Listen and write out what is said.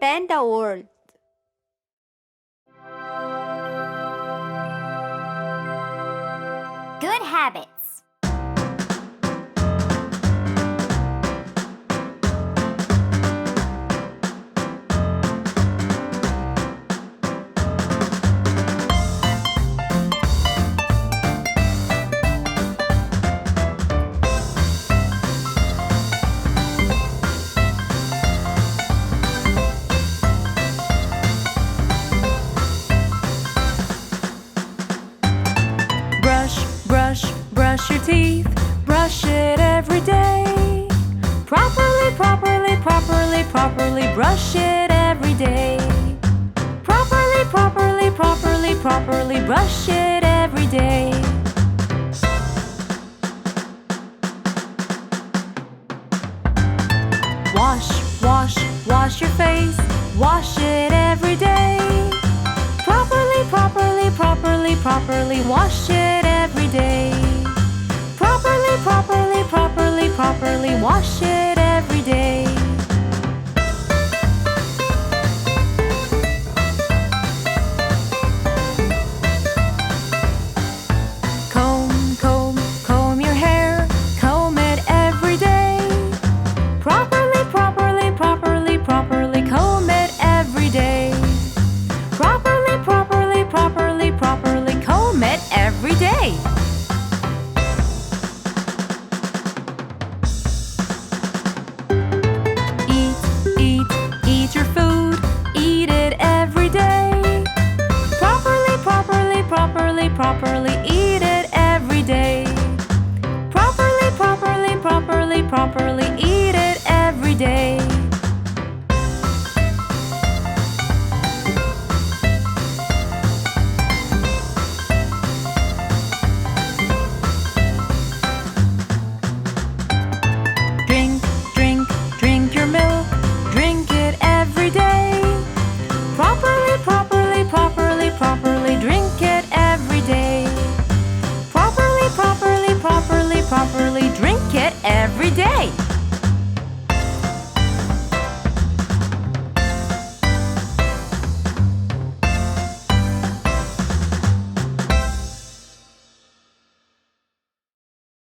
Panda World. Good habits. Brush your teeth, brush it every day. Properly, properly, properly, properly brush it every day. Properly, properly, properly, properly brush it every day. Wash your face, wash it every day. Properly, properly, properly, properly wash it every day. Properly, properly, properly, properly wash it every day. Comb your hair, comb it every day. Properly, properly, properly, properly comb it every day. Properly, properly, properly, properly comb it every day. Eat your food, eat it every day. Properly, properly, properly, properly eat it every day. Properly, properly, properly, properly